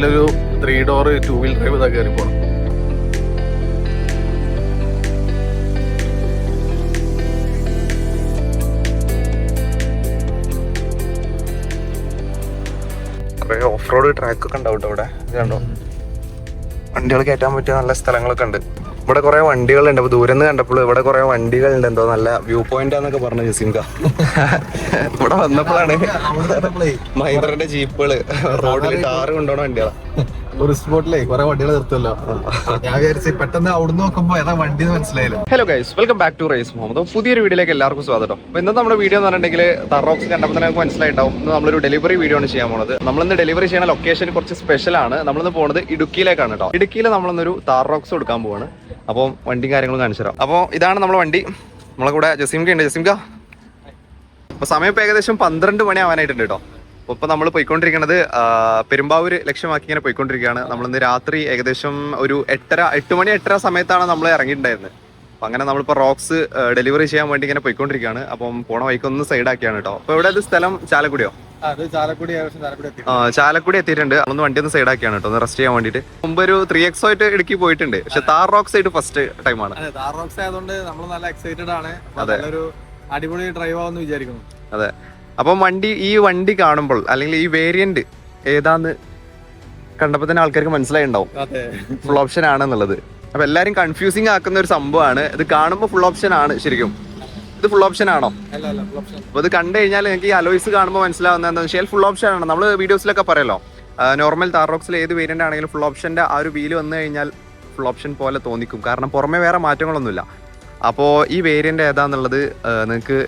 നോർമലൊരു 3 door 2 wheel drive ഇതാ കയറി പോകണം. കുറേ ഓഫ് റോഡ് ട്രാക്ക് ഒക്കെ ഉണ്ടാവും ഇവിടെ. കണ്ടോ, വണ്ടികൾ കയറ്റാൻ പറ്റിയ നല്ല സ്ഥലങ്ങളൊക്കെ ഉണ്ട്. ഇവിടെ കുറെ വണ്ടികളുണ്ട്. അപ്പൊ ദൂരെ നിന്ന് കണ്ടപ്പോൾ ഇവിടെ കുറെ വണ്ടികളുണ്ട്. എന്തോ നല്ല വ്യൂ പോയിന്റ് ആന്നൊക്കെ പറഞ്ഞു ജസീംക. ഇവിടെ വന്നപ്പോഴാണ് മഹീന്ദ്രന്റെ ജീപ്പുകള് റോഡിൽ ടാറ് കൊണ്ടുപോണ വണ്ടികളാ. ഒരു സ്പോട്ടിലേ കുറെ വണ്ടികൾ നിർത്തുമല്ലോ. ഞാൻ വിചാരിച്ചു പെട്ടെന്ന് അവിടുന്ന് നോക്കുമ്പോ ഏതാ വണ്ടി മനസ്സിലായില്ല. Hello guys, welcome back to Raees Muhammad. പുതിയൊരു വീഡിയോയിലേക്ക് എല്ലാവർക്കും സ്വാഗതം. അപ്പൊ ഇന്നത്തെ നമ്മുടെ വീഡിയോ എന്ന് പറഞ്ഞിട്ടുണ്ടെങ്കിൽ താർറോക്സ് കണ്ടപ്പോൾ തന്നെ നമുക്ക് മനസ്സിലായിട്ടാവും. ഇന്ന് നമ്മളൊരു ഡെലിവറി വീഡിയോ ആണ് ചെയ്യാൻ പോകുന്നത്. നമ്മളിന്ന് ഡെലിവറി ചെയ്യുന്ന ലൊക്കേഷൻ കുറച്ച് സ്പെഷ്യൽ ആണ്. നമ്മളിന്ന് പോകുന്നത് ഇടുക്കിയിലേക്കാണ് കേട്ടോ. ഇടുക്കിയിൽ നമ്മളിന്നൊരു താർറോക്സ് കൊടുക്കാൻ പോവാണ്. അപ്പം വണ്ടിയും കാര്യങ്ങളും കാണിച്ചു തരാം. അപ്പോൾ ഇതാണ് നമ്മുടെ വണ്ടി. നമ്മളെ കൂടെ ജസീംക ഉണ്ട്. ജസീംക, അപ്പൊ സമയം ഇപ്പോൾ ഏകദേശം 12 മണി ആവാനായിട്ടുണ്ട് കേട്ടോ. അപ്പോൾ ഇപ്പോൾ നമ്മൾ പോയിക്കൊണ്ടിരിക്കുന്നത് പെരുമ്പാവൂർ ലക്ഷ്യമാക്കി ഇങ്ങനെ പോയിക്കൊണ്ടിരിക്കുകയാണ്. നമ്മളിന്ന് രാത്രി ഏകദേശം ഒരു 8 മണി 8:30 സമയത്താണ് നമ്മൾ ഇറങ്ങിയിട്ടുണ്ടായിരുന്നത്. അപ്പം അങ്ങനെ നമ്മളിപ്പോൾ റോക്സ് ഡെലിവറി ചെയ്യാൻ വേണ്ടി ഇങ്ങനെ പോയിക്കൊണ്ടിരിക്കുകയാണ്. അപ്പം പോണ വഴിക്കൊന്ന് സൈഡാക്കിയാണ് കേട്ടോ. അപ്പോൾ ഇവിടെ ഇത് സ്ഥലം ചാലക്കുടിയോ? ചാലക്കുടി എത്തിയിട്ടുണ്ട്. നമ്മളൊന്ന് വണ്ടി ഒന്ന് സൈഡാക്കിയാണ് കേട്ടോ, ഒന്ന് റെസ്റ്റ് ചെയ്യാൻ വേണ്ടിയിട്ട്. മുമ്പ് ഒരു 3XO ആയിട്ട് ഇടുക്കി പോയിട്ടുണ്ട്. പക്ഷെ താർ റോക്സ് ആയിട്ട് ഫസ്റ്റ് ടൈമാണ്. താർ റോക്സ് ആയതുകൊണ്ട് നമ്മൾ നല്ല എക്സൈറ്റഡ് ആണ്. നല്ലൊരു അടിപൊളി ഡ്രൈവ് ആവുമെന്ന് വിചാരിക്കുന്നു. അതെ. അപ്പം ഈ വണ്ടി കാണുമ്പോൾ അല്ലെങ്കിൽ ഈ വേരിയന്റ് ഏതാന്ന് കണ്ടപ്പോൾ തന്നെ ആൾക്കാർക്ക് മനസ്സിലായിണ്ടാവും ഫുൾ ഓപ്ഷൻ ആണെന്നുള്ളത്. അപ്പൊ എല്ലാരും കൺഫ്യൂസിങ് ആക്കുന്ന ഒരു സംഭവമാണ്. ഇത് കാണുമ്പോൾ ഫുൾ ഓപ്ഷൻ ആണ്. ശരിക്കും ഇത് ഫുൾ ഓപ്ഷൻ ആണോ? അപ്പൊ ഇത് കണ്ടു കഴിഞ്ഞാൽ എനിക്ക് ഈ അലോയ്സ് കാണുമ്പോൾ മനസ്സിലാവുന്നത് എന്താണെന്ന് വെച്ചാൽ ഫുൾ ഓപ്ഷൻ ആണ്. നമ്മൾ വീഡിയോസിലൊക്കെ പറയല്ലോ, നോർമൽ താർറോക്സിൽ ഏത് വേരിയന്റ് ആണെങ്കിലും ഫുൾ ഓപ്ഷന്റെ ആ ഒരു വീല് വന്നു കഴിഞ്ഞാൽ ഫുൾ ഓപ്ഷൻ പോലെ തോന്നിക്കും. കാരണം പുറമെ വേറെ മാറ്റങ്ങളൊന്നുമില്ല. അപ്പോൾ ഈ വേരിയന്റ് ഏതാന്നുള്ളത് നിങ്ങൾക്ക്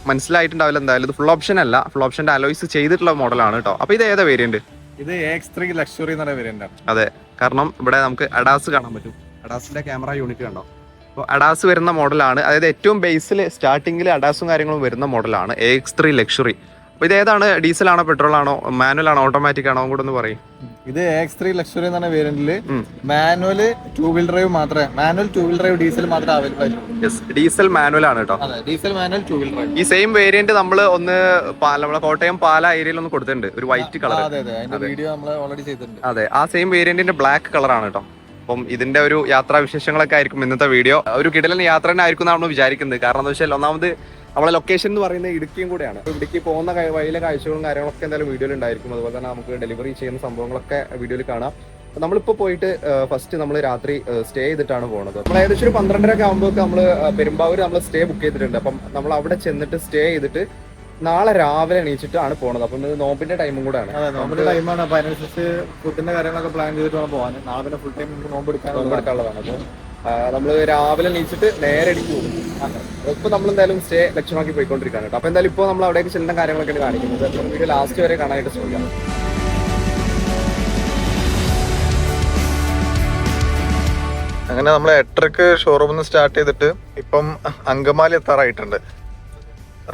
മനസ്സിലായിട്ടുണ്ടാവില്ല. എന്തായാലും ഇത് ഫുൾ ഓപ്ഷൻ അല്ല, ഫുൾ ഓപ്ഷന്റെ അലോയ്സ് ചെയ്തിട്ടുള്ള മോഡലാണ് കേട്ടോ. അപ്പൊ ഇത് ഏതാ വേരിയന്റ്? ഇത് AX3 ലക്ഷറി എന്ന് പറയുന്ന വേരിയന്റ് ആണ്. അതെ, കാരണം ഇവിടെ നമുക്ക് അഡാസ് കാണാൻ പറ്റും. അഡാസിന്റെ ക്യാമറ യൂണിറ്റ് കണ്ടോ. അപ്പോൾ അഡാസ് വരുന്ന മോഡലാണ്. അതായത് ഏറ്റവും ബേസിൽ സ്റ്റാർട്ടിങ്ങിൽ അഡാസും കാര്യങ്ങളും വരുന്ന മോഡലാണ് AX3 ലക്ഷറി. അപ്പോൾ ഇത് ഏതാണ്? ഡീസൽ ആണോ, പെട്രോൾ ആണോ, മാനുവൽ ആണോ, ഓട്ടോമാറ്റിക് ആണോ കൂടെ ഒന്ന് പറയും. ഇത് AX3 ലക്ഷറി എന്ന വേരിയന്റില് മാനുവൽ 2 വീൽ ഡ്രൈവ് മാത്രമേ, മാനുവൽ 2 വീൽ ഡ്രൈവ് ഡീസൽ മാത്രമേ അവൈലബിൾ ആയിട്ടുള്ളൂ. ഡീസൽ മാനുവൽ ആണ് കേട്ടോ. Diesel manual 2 wheel drive. ഈ സെയിം വേരിയന്റ് നമ്മൾ ഒന്ന് നമ്മളെ കോട്ടയം പാല ഏരിയയിൽ ഒന്ന് കൊടുത്തിട്ടുണ്ട്, ഒരു വൈറ്റ് കളർ. വീഡിയോ നമ്മൾ ഓൾറെഡി ചെയ്തിട്ടുണ്ട്. അതെ, ആ സെയിം വേരിയന്റിന്റെ ബ്ലാക്ക് കളറാണ് കേട്ടോ. അപ്പം ഇതിന്റെ ഒരു യാത്രാ വിശേഷങ്ങളൊക്കെ ആയിരിക്കും ഇന്നത്തെ വീഡിയോ. ഒരു കിടലൻ യാത്ര തന്നെ ആയിരിക്കും നമ്മൾ വിചാരിക്കുന്നത്. കാരണം എന്താ വെച്ചാൽ ഒന്നാമത് നമ്മളെ ലൊക്കേഷൻ എന്ന് പറയുന്നത് ഇടുക്കിയും കൂടെയാണ്. ഇടുക്കി പോകുന്ന വഴിയിലെ കാഴ്ചകളും കാര്യങ്ങളൊക്കെ എന്തായാലും വീഡിയോയിൽ ഉണ്ടായിരിക്കും. അതുപോലെ തന്നെ നമുക്ക് ഡെലിവറി ചെയ്യുന്ന സംഭവങ്ങളൊക്കെ വീഡിയോയിൽ കാണാം. നമ്മളിപ്പോൾ പോയിട്ട് ഫസ്റ്റ് നമ്മൾ രാത്രി സ്റ്റേ ചെയ്തിട്ടാണ് പോകുന്നത്. നമ്മൾ ഏകദേശം ഒരു 12:30 ആകുമ്പോൾ നമ്മൾ പെരുമ്പാവൂർ നമ്മൾ സ്റ്റേ ബുക്ക് ചെയ്തിട്ടുണ്ട്. അപ്പം നമ്മൾ അവിടെ ചെന്നിട്ട് സ്റ്റേ ചെയ്തിട്ട് നാളെ രാവിലെ എണീച്ചിട്ടാണ് പോണത്. അപ്പം ഇത് നോമ്പിന്റെ ടൈമും കൂടെയാണ്. നോമ്പിന്റെ ടൈമാണ്. അപ്പൊ അതിനനുസരിച്ച് ഫുഡിന്റെ കാര്യങ്ങളൊക്കെ പ്ലാൻ ചെയ്തിട്ട് വേണം പോകാൻ. നാളെ പിന്നെ ഫുൾ ടൈം നോമ്പ് എടുക്കാനുള്ളതാണ്. അപ്പോൾ നമ്മൾ രാവിലെ എണീച്ചിട്ട് നേരെ അടിക്ക് പോകും. ഇപ്പൊ നമ്മൾ എന്തായാലും സ്റ്റേ ലക്ഷ്യമാക്കി പോയിക്കൊണ്ടിരിക്കുകയാണ് കേട്ടോ. അപ്പൊ എന്തായാലും ഇപ്പോൾ നമ്മൾ അവിടേക്ക് ചെല്ലുന്ന കാര്യങ്ങളൊക്കെയാണ് കാണിക്കുന്നത്. വീഡിയോ ലാസ്റ്റ് വരെ കാണാനായിട്ട് ശ്രമിക്കാം. അങ്ങനെ നമ്മൾ 8:30 ഷോറൂമിൽ നിന്ന് സ്റ്റാർട്ട് ചെയ്തിട്ട് ഇപ്പം അങ്കമാലി എത്താറായിട്ടുണ്ട്.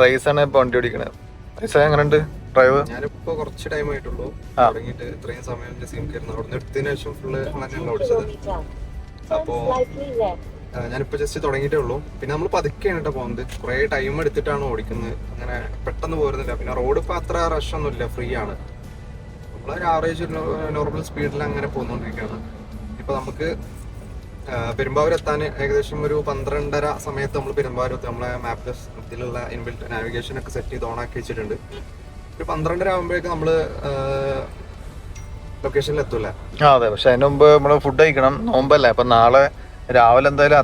റൈസാണ് ഇപ്പൊ വണ്ടി ഓടിക്കണത്. റൈസ എങ്ങനെയുണ്ട് ഡ്രൈവ്? ഞാനിപ്പോ കുറച്ച് ടൈം ആയിട്ടുള്ളൂ തുടങ്ങിയിട്ട്. ഇത്രയും സമയം അവിടുന്ന് എടുത്തതിന് ശേഷം ഫുള്ള് ഓടിച്ചത്. അപ്പോ ഞാനിപ്പോ ജസ്റ്റ് തുടങ്ങിയിട്ടേ ഉള്ളൂ. പിന്നെ നമ്മൾ പതുക്കെയാണ് കേട്ടോ പോകുന്നത്. കുറെ ടൈം എടുത്തിട്ടാണ് ഓടിക്കുന്നത്. അങ്ങനെ പെട്ടെന്ന് പോരുന്നില്ല. പിന്നെ റോഡ് ഇപ്പൊ അത്ര റഷ് ഒന്നുമില്ല, ഫ്രീ ആണ്. നമ്മളൊരു ആവറേജ് നോർമൽ സ്പീഡിൽ അങ്ങനെ പോകുന്നോണ്ടിരിക്കുകയാണ്. ഇപ്പൊ നമുക്ക് പെരുമ്പാവൂർ എത്താൻ ഏകദേശം ഒരു 12:30 സമയത്ത് നമ്മൾ പെരുമ്പാവൂർ എത്തി. നമ്മളെ മാപ്പ് ഇതിലുള്ള ഇൻബിൽറ്റ് നാവിഗേഷൻ ഒക്കെ സെറ്റ് ചെയ്ത് ഓണാക്കി വെച്ചിട്ടുണ്ട്. ഒരു 12:30 ആകുമ്പോഴേക്ക് നമ്മള് ലൊക്കേഷനിൽ എത്തൂല. അതെ, പക്ഷെ അതിന് മുമ്പ് നമ്മള് ഫുഡ് കഴിക്കണം. നോമ്പല്ലേ, അപ്പൊ നാളെ രാവിലെ എന്തായാലും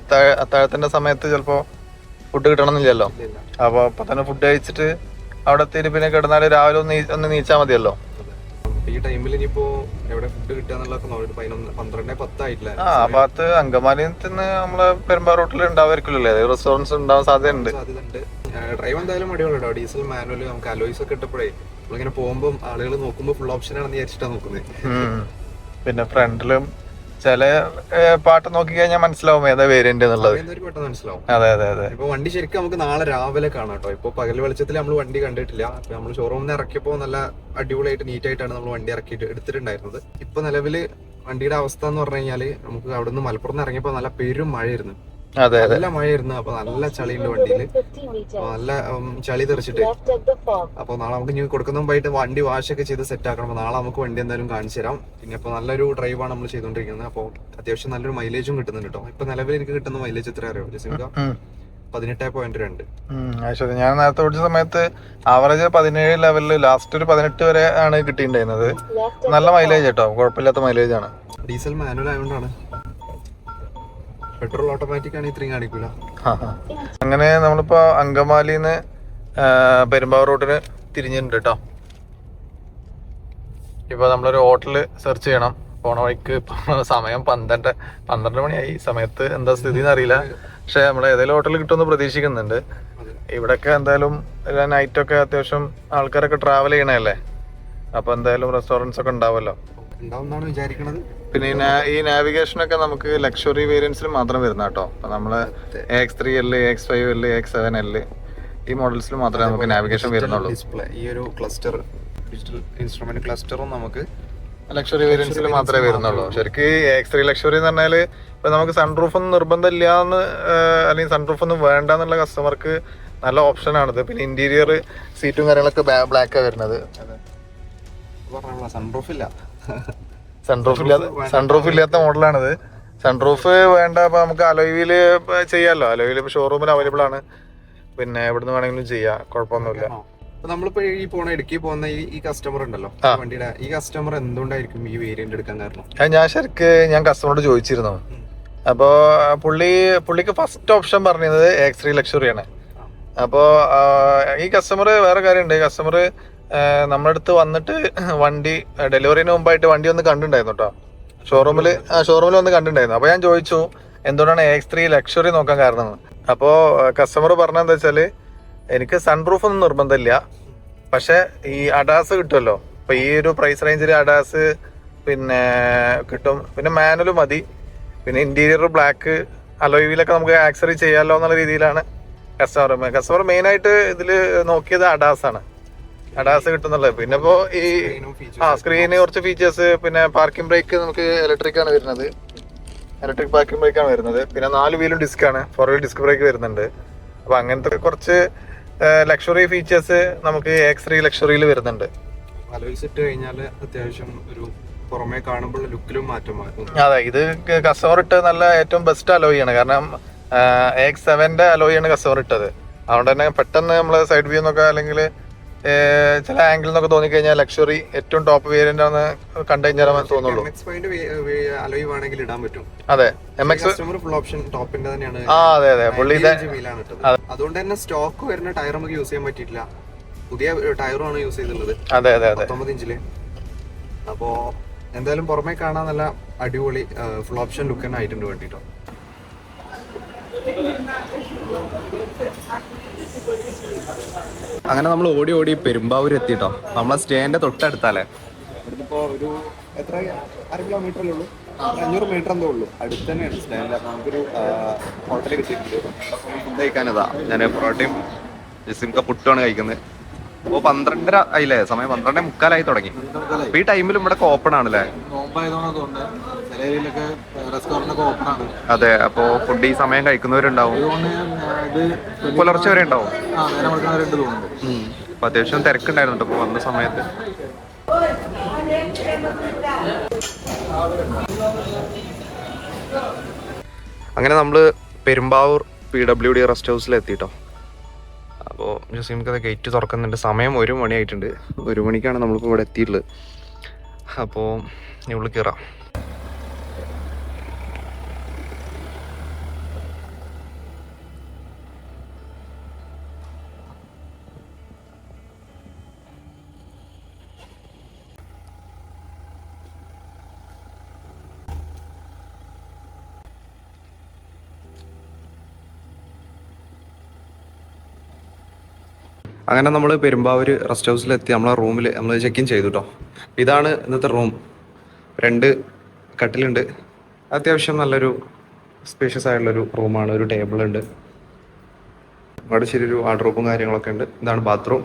അത്താഴത്തിന്റെ സമയത്ത് ചിലപ്പോ ഫുഡ് കിട്ടണമെന്നില്ലല്ലോ. അപ്പൊ അപ്പൊ തന്നെ ഫുഡ് കഴിച്ചിട്ട് അവിടെ എത്തിയിട്ട് പിന്നെ കിടന്നാല് രാവിലെ ഒന്ന് നീച്ചാൽ മതിയല്ലോ. ഈ ടൈമിൽ ഇനിയിപ്പോ എവിടെ ഫുഡ് കിട്ടാന്നുള്ളതൊക്കെ 12:10 ആയിട്ടില്ല. ആ ഭാഗത്ത് അങ്കമാലിയിൽ നിന്ന് നമ്മള് പെരുമ്പാവൂർ റൂട്ടിൽ ഉണ്ടാവായിരിക്കില്ലല്ലേ, റെസ്റ്റോറൻറ്റ്സ് ഉണ്ടാവാൻ സാധ്യതയുണ്ട്. ഡ്രൈവ് എന്തായാലും അടിപൊളിയുണ്ടോ. ഡീസൽ മാനുവൽ നമുക്ക് അലോയ്സ് ഒക്കെ ഇട്ടപ്പോഴേ നമ്മളിങ്ങനെ പോകുമ്പോൾ ആളുകൾ നോക്കുമ്പോൾ ഫുൾ ഓപ്ഷൻ ആണെന്ന് വിചാരിച്ചിട്ടാണ് നോക്കുന്നത്. പിന്നെ ഫ്രണ്ടിലും ചില പാട്ട് നോക്കി കഴിഞ്ഞാൽ മനസ്സിലാവും ഏതാ വേരിയന്റ് എന്നുള്ളത്. മനസ്സിലാവും. അതെ അതെ അതെ. ഇപ്പൊ വണ്ടി ശരിക്കും നമുക്ക് നാളെ രാവിലെ കാണാം കേട്ടോ. ഇപ്പൊ പകൽ വെളിച്ചത്തിൽ നമ്മൾ വണ്ടി കണ്ടിട്ടില്ല. നമ്മൾ ഷോറൂമിൽ നിന്ന് ഇറക്കിയപ്പോ നല്ല അടിപൊളിയായിട്ട് നീറ്റായിട്ടാണ് നമ്മൾ വണ്ടി ഇറക്കിയിട്ട് എടുത്തിട്ടുണ്ടായിരുന്നത്. ഇപ്പൊ നിലവില് വണ്ടിയുടെ അവസ്ഥ എന്ന് പറഞ്ഞു കഴിഞ്ഞാല് നമുക്ക് അവിടെ നിന്ന് മലപ്പുറത്ത് ഇറങ്ങിയപ്പോ നല്ല പെരും മഴയായിരുന്നു. അതെ അതെ. നല്ല മഴയായിരുന്നു. അപ്പൊ നല്ല ചളിയുണ്ട് വണ്ടിയിൽ. നല്ല ചളി തെറിച്ചിട്ട്. അപ്പൊ നാളെ നമുക്ക് ഇനി കൊടുക്കുന്ന മുമ്പായിട്ട് വണ്ടി വാഷ് ഒക്കെ ചെയ്ത് സെറ്റ് ആക്കണം. അപ്പൊ നാളെ നമുക്ക് വണ്ടി എന്തായാലും കാണിച്ചു തരാം. പിന്നെ ഇപ്പൊ നല്ലൊരു ഡ്രൈവാണ് നമ്മൾ ചെയ്തുകൊണ്ടിരിക്കുന്നത്. അപ്പോൾ അത്യാവശ്യം നല്ലൊരു മൈലേജും കിട്ടുന്നുണ്ട് കേട്ടോ. ഇപ്പൊ നിലവിൽ എനിക്ക് കിട്ടുന്ന മൈലേജ് എത്ര അറിയോ ജസിംക? 18.2. ശരി. ഞാൻ നേരത്തെ ഓടിച്ച സമയത്ത് ആവറേജ് 17 ലെവലിൽ ലാസ്റ്റ് ഒരു 18 വരെ ആണ് കിട്ടിയിട്ടുണ്ടായിരുന്നത്. നല്ല മൈലേജ് കേട്ടോ, കുഴപ്പമില്ലാത്ത മൈലേജ് ആണ്. ഡീസൽ മാനുവൽ ആയതുകൊണ്ടാണ്. പെട്രോൾ ഓട്ടോമാറ്റിക് ആണ് ഇത്രയും കാണിക്കൂല. അങ്ങനെ നമ്മളിപ്പോ അങ്കമാലിന്ന് പെരുമ്പാവൂർ റൂട്ടിന് തിരിഞ്ഞിട്ടുണ്ട് കേട്ടോ. ഇപ്പൊ നമ്മളൊരു ഹോട്ടല് സെർച്ച് ചെയ്യണം പോണ വഴിക്ക്. സമയം 12 മണിയായി. സമയത്ത് എന്താ സ്ഥിതി എന്നറിയില്ല. പക്ഷെ നമ്മൾ ഏതെങ്കിലും ഹോട്ടൽ കിട്ടുമെന്ന് പ്രതീക്ഷിക്കുന്നുണ്ട്. ഇവിടെയൊക്കെ എന്തായാലും നൈറ്റൊക്കെ അത്യാവശ്യം ആൾക്കാരൊക്കെ ട്രാവൽ ചെയ്യണല്ലേ. അപ്പൊ എന്തായാലും റെസ്റ്റോറൻറ്റ്സ് ഒക്കെ ഉണ്ടാവുമല്ലോ. വിചാരിക്കുന്നത്. പിന്നെ ഈ നാവിഗേഷനൊക്കെ നമുക്ക് ലക്ഷറി വേരിയൻസിൽ മാത്രം വരുന്ന കേട്ടോ. അപ്പൊ നമ്മള് AX3L, AX5L, AX7L ഈ മോഡൽസിൽ മാത്രമേ നമുക്ക് നാവിഗേഷൻ വരുന്നുള്ളൂ. ഡിസ്പ്ലേ ഈ ഒരു ക്ലസ്റ്റർ, ഡിജിറ്റൽ ഇൻസ്ട്രുമെന്റ് ക്ലസ്റ്ററും നമുക്ക് ലക്ഷറി വേരിയൻസിൽ മാത്രമേ വരുന്നുള്ളൂ. ശരിക്കും AX3 ലക്ഷറി എന്ന് പറഞ്ഞാല് ഇപ്പൊ നമുക്ക് സൺറൂഫ് ഒന്നും നിർബന്ധമില്ല എന്ന്, അല്ലെങ്കിൽ സൺറൂഫ് ഒന്നും വേണ്ട എന്നുള്ള കസ്റ്റമർക്ക് നല്ല ഓപ്ഷൻ ആണിത്. പിന്നെ ഇന്റീരിയർ സീറ്റും കാര്യങ്ങളൊക്കെ ബ്ലാക്കാണ് വരുന്നത്. സൺറൂഫ് ഇല്ലാത്ത മോഡലാണിത്. സൺറൂഫ് വേണ്ട. അപ്പൊ നമുക്ക് അലോയില് ചെയ്യാമല്ലോ. അലോയില് ഇപ്പൊ ഷോറൂമിൽ അവൈലബിൾ ആണ്. പിന്നെ എവിടുന്ന് വേണമെങ്കിലും ചെയ്യാം, കുഴപ്പമൊന്നുമില്ല. നമ്മളിപ്പോ ഈ ഇടുക്കി പോകുന്ന ഈ കസ്റ്റമർ ഉണ്ടല്ലോ, വണ്ടിയുടെ ഈ കസ്റ്റമർ എന്തുകൊണ്ടായിരിക്കും ഈ വേരിയന്റ് എടുക്കാൻ കാരണം? ഞാൻ കസ്റ്റമറോട് ചോദിച്ചിരുന്നു. അപ്പോ പുള്ളിക്ക് ഫസ്റ്റ് ഓപ്ഷൻ പറഞ്ഞത് AX3 ലക്ഷറിയാണ്. അപ്പോ ഈ കസ്റ്റമർ വേറെ കാര്യമുണ്ട്. കസ്റ്റമർ നമ്മുടെ അടുത്ത് വന്നിട്ട് വണ്ടി ഡെലിവറിന് മുമ്പായിട്ട് വണ്ടി ഒന്ന് കണ്ടിട്ടുണ്ടായിരുന്നു കേട്ടോ. ഷോറൂമിൽ വന്ന് കണ്ടിട്ടുണ്ടായിരുന്നു. അപ്പൊ ഞാൻ ചോദിച്ചു എന്തുകൊണ്ടാണ് AX3 ലക്ഷറി നോക്കാൻ കാരണം. അപ്പോ കസ്റ്റമർ പറഞ്ഞെന്താ വെച്ചാല്, എനിക്ക് സൺറൂഫ് ഒന്നും നിർബന്ധമില്ല, പക്ഷെ ഈ അഡാസ് കിട്ടുമല്ലോ. അപ്പൊ ഈ ഒരു പ്രൈസ് റേഞ്ചിൽ അഡാസ് പിന്നെ കിട്ടും. പിന്നെ മാനുവൽ മതി. പിന്നെ ഇന്റീരിയർ ബ്ലാക്ക്, അലോയിലൊക്കെ നമുക്ക് ആക്സറി ചെയ്യാമല്ലോ എന്നുള്ള രീതിയിലാണ് കസ്റ്റമർ മെയിൻ ആയിട്ട് ഇതിൽ നോക്കിയത് അഡാസ് കിട്ടുന്നുള്ളത്. പിന്നെ ഇപ്പോ ഈ സ്ക്രീന് കുറച്ച് ഫീച്ചേഴ്സ്, പിന്നെ പാർക്കിംഗ് ബ്രേക്ക് നമുക്ക് ഇലക്ട്രിക് പാർക്കിംഗ് ബ്രേക്ക് ആണ് വരുന്നത്. പിന്നെ 4 വീലും ഡിസ്ക് ആണ്, 4 വീൽ ഡിസ്ക് ബ്രേക്ക് വരുന്നുണ്ട്. അപ്പൊ അങ്ങനത്തെ കുറച്ച് ലക്ഷറി ഫീച്ചേഴ്സ് നമുക്ക് AX3 ലക്ഷറിയിൽ വരുന്നുണ്ട്. ആലോചിച്ചിട്ട് കഴിഞ്ഞാൽ അത്യാവശ്യം ഒരു പുറമേ കാണുമ്പോൾ ലുക്കിലും മാറ്റം മാറും. അതെ, ഇത് കസ്റ്റമർ ഇട്ട് നല്ല ഏറ്റവും ബെസ്റ്റ് അലോയ് ആണ്. കാരണം AX7 അലോയ് ആണ് കസ്റ്റമർ ഇട്ടത്. അതുകൊണ്ട് തന്നെ പെട്ടെന്ന് നമ്മള് സൈഡ് വ്യൂ എന്നൊക്കെ അല്ലെങ്കിൽ ചില ആംഗിൾ എന്നൊക്കെ തോന്നിക്കഴിഞ്ഞാൽ ലക്ഷറി ഏറ്റവും ടോപ്പ് വേരിയന്റ് ആണ് കണ്ടു കഴിഞ്ഞാൽ തോന്നുള്ളൂ. അലോയ് വേണമെങ്കിൽ ഇടാൻ പറ്റും. അതെ, ഫുൾ ഓപ്ഷൻ ടോപ്പിന്റെ തന്നെയാണ്. അതെ പുള്ളി അതുകൊണ്ട് തന്നെ സ്റ്റോക്ക് വരുന്ന ടയർ നമുക്ക് യൂസ് ചെയ്യാൻ പറ്റിയിട്ടില്ല. പുതിയ ടയറുമാണ് യൂസ് ചെയ്തിട്ടുള്ളത്. അതെ 19 ഇഞ്ചില്. അപ്പോ എന്തായാലും പുറമേ കാണാൻ നല്ല അടിപൊളി ഫുൾ ഓപ്ഷൻ ലുക്ക് തന്നെ ആയിട്ടുണ്ട് വേണ്ടിട്ടോ. അങ്ങനെ നമ്മൾ ഓടി പെരുമ്പാവൂർ എത്തിട്ടോ. നമ്മളെ സ്റ്റേന്റെ തൊട്ടടുത്താലേ. ഇവിടുന്നിപ്പോ ഒരു എത്ര 1/2 കിലോമീറ്ററല്ലേ ഉള്ളൂ, 500 മീറ്റർ എന്തോ ഉള്ളൂ. അടുത്ത് തന്നെയാണ് സ്റ്റേൻഡ്. അപ്പൊ നമുക്കൊരു ഹോട്ടൽ കിട്ടിയിട്ടുണ്ട്. ഫുഡ് കഴിക്കാനതാ. ഞാൻ പൊറോട്ടയും ജസിംക പുട്ടുമാണ് കഴിക്കുന്നത്. അപ്പൊ 12:30 ആയില്ലേ സമയം? 12:45 തുടങ്ങി. അപ്പൊ ഈ ടൈമിലും ഇവിടെ ഓപ്പൺ ആണല്ലേ? അതെ. അപ്പൊ ഫുഡ് ഈ സമയം കഴിക്കുന്നവരുണ്ടാവും, പുലർച്ചെ വരെ ഉണ്ടാവും. അപ്പൊ അത്യാവശ്യം തിരക്കുണ്ടായിരുന്നു ഇപ്പൊ വന്ന സമയത്ത്. അങ്ങനെ നമ്മള് പെരുമ്പാവൂർ PWD റെസ്റ്റ് ഹൗസിൽ എത്തിട്ടോ. അപ്പോൾ ജസീംക്ക് ഗേറ്റ് തുറക്കുന്നുണ്ട്. സമയം 1 മണി ആയിട്ടുണ്ട്. 1 മണിക്കാണ് നമ്മളിപ്പോൾ ഇവിടെ എത്തിയിട്ടുള്ളത്. അപ്പോൾ ഇവിടെ കയറാം. അങ്ങനെ നമ്മൾ പെരുമ്പാവൂർ റെസ്റ്റ് ഹൗസിലെത്തി. നമ്മളെ റൂമിൽ നമ്മൾ ചെക്ക് ഇൻ ചെയ്തു കേട്ടോ. ഇതാണ് ഇന്നത്തെ റൂം. 2 കട്ടിലുണ്ട്. അത്യാവശ്യം നല്ലൊരു സ്പേഷ്യസ് ആയിട്ടുള്ളൊരു റൂമാണ്. ഒരു ടേബിൾ ഉണ്ട് അവിടെ. ശരിയൊരു വാർഡ്രോബും കാര്യങ്ങളൊക്കെ ഉണ്ട്. ഇതാണ് ബാത്റൂം.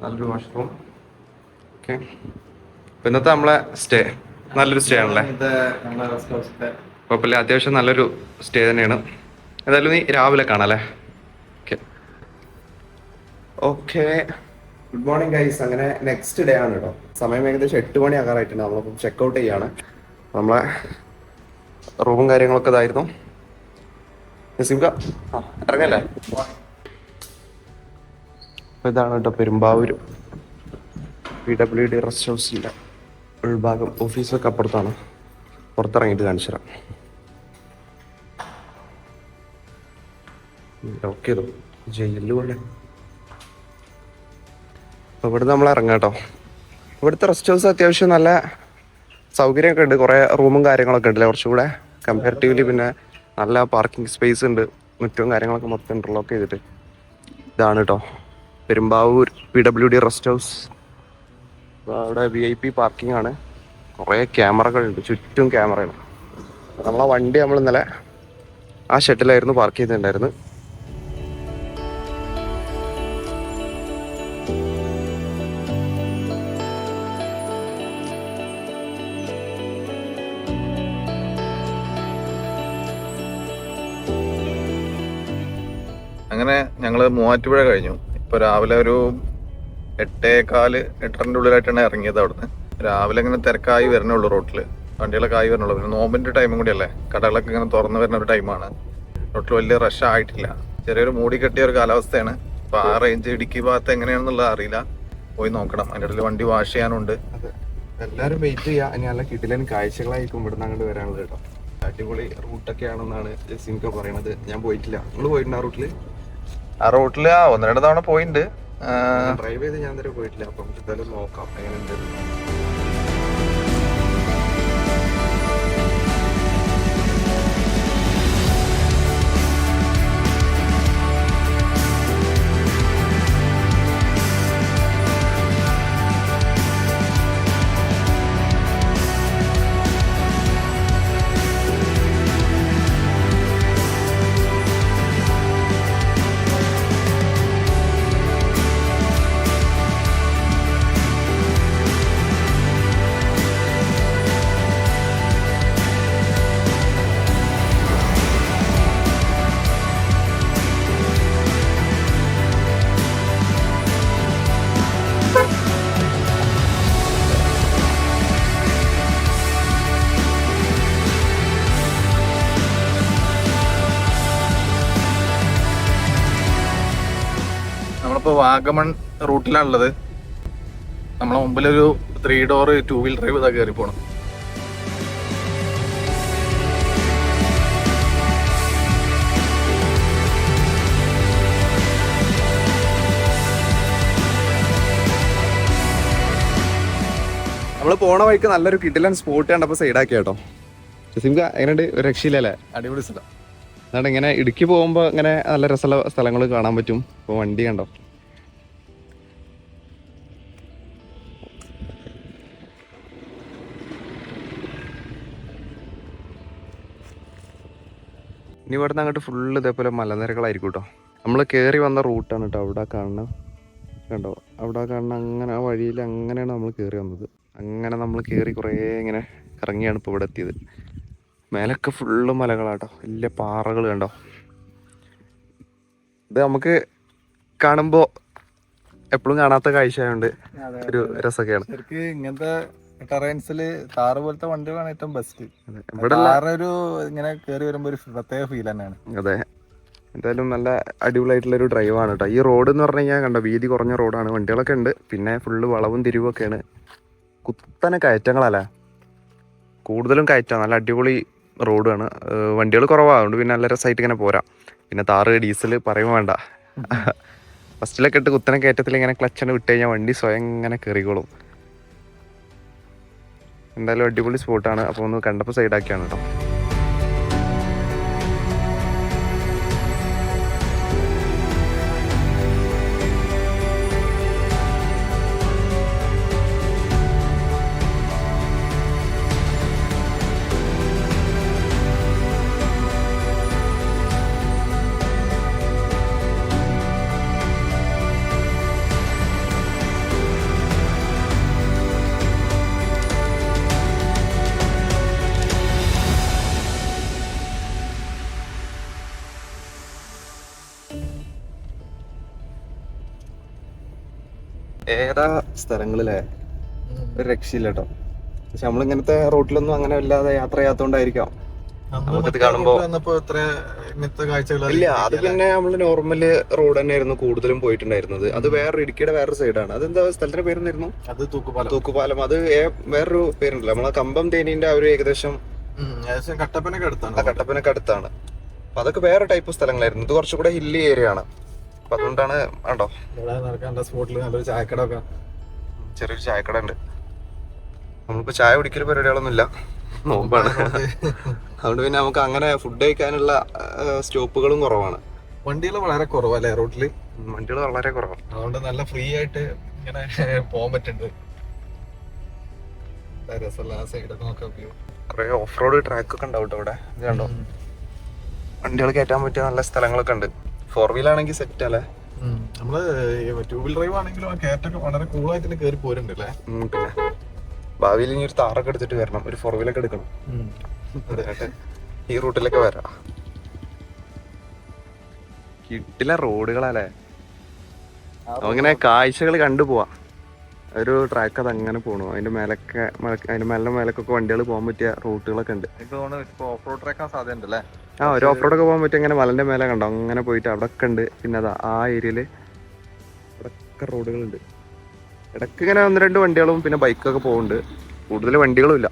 നല്ലൊരു വാഷ്റൂം. ഓക്കെ. ഇന്നത്തെ നമ്മളെ സ്റ്റേ നല്ലൊരു സ്റ്റേ ആണല്ലേ? കുഴപ്പമില്ല, അത്യാവശ്യം നല്ലൊരു സ്റ്റേ തന്നെയാണ്. എന്തായാലും നീ രാവിലെ കാണാം അല്ലേ? Okay okay. Good morning guys. അങ്ങനെ നെക്സ്റ്റ് ഡേ ആണ് കേട്ടോ. സമയം ഏകദേശം 8 മണി ആകാറായിട്ടുണ്ട്. നമ്മളിപ്പം ചെക്കൗട്ട് ചെയ്യാണ്. നമ്മളെ റൂമും കാര്യങ്ങളൊക്കെ ഇതായിരുന്നു. ഇറങ്ങല്ലേ? ഇതാണ് കേട്ടോ പെരുമ്പാവൂർ PWD റെസ്റ്റ് ഹൗസിൻ്റെ ഉൾഭാഗം. ഓഫീസൊക്കെ അപ്പുറത്താണ്. പുറത്തിറങ്ങിയിട്ട് കാണിച്ചു തരാം. ലോക്ക് ചെയ്തു, ജയിലിൽ പോലെ. അപ്പോൾ ഇവിടുന്ന് നമ്മൾ ഇറങ്ങാം കേട്ടോ. ഇവിടുത്തെ റെസ്റ്റ് ഹൗസ് അത്യാവശ്യം നല്ല സൗകര്യമൊക്കെ ഉണ്ട്. കുറേ റൂമും കാര്യങ്ങളൊക്കെ ഉണ്ടല്ലേ കുറച്ചുകൂടെ കമ്പാരിറ്റീവ്ലി. പിന്നെ നല്ല പാർക്കിംഗ് സ്പേസ് ഉണ്ട്. മുറ്റവും കാര്യങ്ങളൊക്കെ മൊത്തം ഇന്റർലോക്ക് ചെയ്തിട്ട്. ഇതാണ് കേട്ടോ പെരുമ്പാവൂർ PWD റെസ്റ്റ് ഹൗസ്. അവിടെ VIP പാർക്കിംഗ് ആണ്. കുറേ ക്യാമറകളുണ്ട്, ചുറ്റും ക്യാമറയാണ്. നമ്മളെ വണ്ടി നമ്മൾ ഇന്നലെ ആ ഷെഡിലായിരുന്നു പാർക്ക് ചെയ്തിട്ടുണ്ടായിരുന്നു. അങ്ങനെ ഞങ്ങള് മൂവാറ്റുപുഴ കഴിഞ്ഞു. ഇപ്പൊ രാവിലെ ഒരു 8:15, 8:30 ഉള്ളിലായിട്ടാണ് ഇറങ്ങിയത് അവിടുന്ന്. രാവിലെ ഇങ്ങനെ തിരക്കായി വരണുള്ളൂ, റോട്ടില് വണ്ടികളൊക്കെ ആയി വരണുള്ളൂ. പിന്നെ നോമ്പിന്റെ ടൈമും കൂടിയല്ലേ, കടകളൊക്കെ ഇങ്ങനെ തുറന്നു വരുന്ന ഒരു ടൈമാണ്. റോട്ടിൽ വലിയ റഷ് ആയിട്ടില്ല. ചെറിയൊരു മൂടി കെട്ടിയ ഒരു കാലാവസ്ഥയാണ്. അപ്പൊ ആ റേഞ്ച് ഇടുക്കി ഭാഗത്ത് എങ്ങനെയാണെന്നുള്ളത് അറിയില്ല, പോയി നോക്കണം. അതിൻ്റെ ഇടയിൽ വണ്ടി വാഷ് ചെയ്യാനുണ്ട്. എല്ലാവരും വെയിറ്റ് ചെയ്യാം. ഇനി നല്ല കിടിലൻ കാഴ്ചകളായിരിക്കും ഇവിടുന്ന് അങ്ങോട്ട് വരാനുള്ളത് കേട്ടോ. അടിപൊളി റൂട്ടൊക്കെ ആണെന്നാണ് ജസീംക പറയണത്. ഞാൻ പോയിട്ടില്ല. നിങ്ങൾ പോയിട്ടുണ്ട് ആ റൂട്ടില്? ആ റൂട്ടില് 1-2 തവണ പോയിട്ടുണ്ട്. ഡ്രൈവ് ചെയ്ത് ഞാൻ തന്നെ പോയിട്ടില്ല. അപ്പം എന്തായാലും നോക്കാം എങ്ങനെയുണ്ട്. നമ്മളിപ്പോ വാഗമൺ റൂട്ടിലാണുള്ളത്. നമ്മളെ മുമ്പിലൊരു 3 ഡോർ 2 വീൽ ഡ്രൈവ് ഇതാ കയറി പോണം. നമ്മൾ പോണ വഴിക്ക് നല്ലൊരു കിടിലൻ സ്പോട്ട് കണ്ടപ്പോൾ സൈഡാക്കി കേട്ടോ. ജസീംക എങ്ങനെയുണ്ട്? ഒരു രക്ഷയില്ലല്ലേ? അടിപൊളി സ്ഥലം. അതാണ് ഇങ്ങനെ ഇടുക്കി പോകുമ്പോൾ ഇങ്ങനെ നല്ല രസമുള്ള സ്ഥലങ്ങൾ കാണാൻ പറ്റും. ഇപ്പോൾ വണ്ടി കണ്ടോ. ഇനി ഇവിടുന്ന് അങ്ങോട്ട് ഫുള്ള് ഇതേപോലെ മലനിരകളായിരിക്കും കേട്ടോ. നമ്മൾ കയറി വന്ന റൂട്ടാണ് കേട്ടോ. അവിടെ കാണുന്ന കണ്ടോ, അവിടെ കാണുന്ന അങ്ങനെ ആ വഴിയിൽ അങ്ങനെയാണ് നമ്മൾ കയറി വന്നത്. അങ്ങനെ നമ്മൾ കയറി കുറേ ഇങ്ങനെ ഇറങ്ങിയാണ് ഇപ്പോൾ ഇവിടെ എത്തിയത്. മേലൊക്കെ ഫുള്ള് മലകളാട്ടോ, വലിയ പാറകൾ കണ്ടോ. ഇത് നമുക്ക് കാണുമ്പോൾ എപ്പോഴും കാണാത്ത കാഴ്ച ആയതുകൊണ്ട് ഒരു രസമൊക്കെയാണ്. ശരിക്കും ഇങ്ങനത്തെ ടെറൈൻസില് താറ് പോലത്തെ വണ്ടികളാണ് ഏറ്റവും ബെസ്റ്റ്. ഇവിടെ ഒരു ഇങ്ങനെ കയറി വരുമ്പോ ഒരു പ്രത്യേക ഫീൽ തന്നെയാണ്. അതെ, എന്തായാലും നല്ല അടിപൊളിയായിട്ടുള്ള ഒരു ഡ്രൈവാണ് കേട്ടോ. ഈ റോഡ് എന്ന് പറഞ്ഞു കഴിഞ്ഞാൽ കണ്ടോ, വീതി കുറഞ്ഞ റോഡാണ്, വണ്ടികളൊക്കെ ഉണ്ട്. പിന്നെ ഫുള്ള് വളവും തിരിവൊക്കെയാണ്, കുത്തനെ കയറ്റങ്ങളല്ലേ, കൂടുതലും കയറ്റമാണ്. നല്ല അടിപൊളി റോഡാണ്, വണ്ടികൾ കുറവാകുകൊണ്ട് പിന്നെ നല്ല രസമായിട്ട് ഇങ്ങനെ പോരാ. പിന്നെ താറ് ഡീസൽ പറയുമ്പോൾ വേണ്ട. ഫസ്റ്റിലൊക്കെ ഇട്ട് കുത്തനെ കയറ്റത്തിൽ ഇങ്ങനെ ക്ലച്ചണ് വിട്ട് കഴിഞ്ഞാൽ വണ്ടി സ്വയം ഇങ്ങനെ കയറിക്കോളും. എന്തായാലും അടിപൊളി സ്പോട്ടാണ്. അപ്പോൾ ഒന്ന് കണ്ടപ്പോൾ സൈഡാക്കിയാണ് കേട്ടോ. ഏതാ സ്ഥലങ്ങളിലെ ഒരു രക്ഷയില്ല കേട്ടോ. പക്ഷെ നമ്മളിങ്ങനത്തെ റൂട്ടിലൊന്നും അങ്ങനെ വല്ലാതെ യാത്ര ചെയ്യാത്തോണ്ടായിരിക്കാം നമുക്കിത് കാണുമ്പോ ഇല്ല. അത് പിന്നെ നമ്മള് നോർമല് റോഡ് തന്നെയായിരുന്നു കൂടുതലും പോയിട്ടുണ്ടായിരുന്നത്. അത് വേറെ ഇടുക്കിയുടെ വേറൊരു സൈഡാണ്. അതെന്താ സ്ഥലത്തിന്റെ പേരെന്നായിരുന്നു? അത് തൂക്കുപാലം. അത് വേറൊരു പേരുണ്ടല്ലോ, നമ്മളെ കമ്പം തേനീന്റെ ആ ഒരു ഏകദേശം കട്ടപ്പനൊക്കെ അടുത്താണ്. കട്ടപ്പനൊക്കെ അടുത്താണ്. അപ്പൊ അതൊക്കെ വേറെ ടൈപ്പ് സ്ഥലങ്ങളായിരുന്നു. ഇത് കുറച്ചുകൂടെ ഹില്ലി ഏരിയ ആണ്. അപ്പൊ അതുകൊണ്ടാണ് കണ്ടോ സ്പോട്ടിൽ നല്ലൊരു ചായക്കട ഒക്കെ, ചെറിയൊരു ചായക്കട ഉണ്ട്. നമ്മളിപ്പോ ചായ കുടിക്കൽ പരിപാടികളൊന്നും ഇല്ല, നോമ്പാണ്. അതുകൊണ്ട് പിന്നെ നമുക്ക് അങ്ങനെ ഫുഡ് കഴിക്കാനുള്ള സ്റ്റോപ്പുകളും കുറവാണ്. വണ്ടികൾ വളരെ കുറവല്ലേ റോട്ടില്? വണ്ടികൾ വളരെ കുറവാണ്. അതുകൊണ്ട് നല്ല ഫ്രീ ആയിട്ട് ഇങ്ങനെ പോകാൻ പറ്റുന്നുണ്ട്. രസമുള്ള ആ സൈഡൊക്കെ നോക്കാം. കുറെ ഓഫ് റോഡ് ട്രാക്ക് ഒക്കെ ഉണ്ടാവും ഇവിടെ. ഇത് കണ്ടോ, വണ്ടികൾ കയറ്റാൻ പറ്റിയ നല്ല സ്ഥലങ്ങളൊക്കെ ഉണ്ട്. 4 വീൽ ആണെങ്കിൽ സെറ്റ് അല്ലേ? നമ്മള് 2 വീൽ ഡ്രൈവ് ആണെങ്കിലും ആ കയറ്റൊക്കെ വളരെ കൂളായിട്ട് കയറി പോരുന്നുണ്ട് അല്ലേ? പിന്നെ ഭാവിയിൽ ഇനി ഒരു താറൊക്കെ എടുത്തിട്ട് വരണം, ഒരു 4 വീലൊക്കെ എടുക്കണം. ഈ റൂട്ടിലൊക്കെ വരാം. കിട്ടില്ല റോഡുകളല്ലേ, അങ്ങനെ കാഴ്ചകൾ കണ്ടുപോവാ. ഒരു ട്രാക്ക് അത് അങ്ങനെ പോണു. അതിന്റെ മേലൊക്കെ വണ്ടികൾ പോകാൻ പറ്റിയ റൂട്ടുകളൊക്കെ ഉണ്ട്. ഓഫ് റോഡ് ട്രാക്കാൻ സാധ്യത ഉണ്ട് അല്ലേ? ഒരു ഓഫ് റോഡൊക്കെ പോകാൻ പറ്റിയ അങ്ങനെ മലന്റെ മേലെ കണ്ടോ, അങ്ങനെ പോയിട്ട് അവിടെ ഒക്കെ ഉണ്ട്. പിന്നെ അതാ ആ ഏരിയയില് ഇവിടൊക്കെ റോഡുകളുണ്ട്. ഇടയ്ക്ക് ഇങ്ങനെ 1-2 വണ്ടികളും പിന്നെ ബൈക്കൊക്കെ പോകുന്നുണ്ട്. കൂടുതൽ വണ്ടികളും ഇല്ല.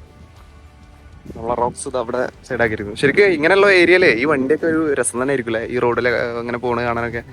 നമ്മളെ റോക്സ് ഇത് അവിടെ സൈഡാക്കിയിരിക്കും. ശരിക്കും ഇങ്ങനെയുള്ള ഏരിയയിലെ ഈ വണ്ടിയൊക്കെ ഒരു രസം തന്നെ ആയിരിക്കും ഈ റോഡിൽ അങ്ങനെ പോണ് കാണാനൊക്കെ.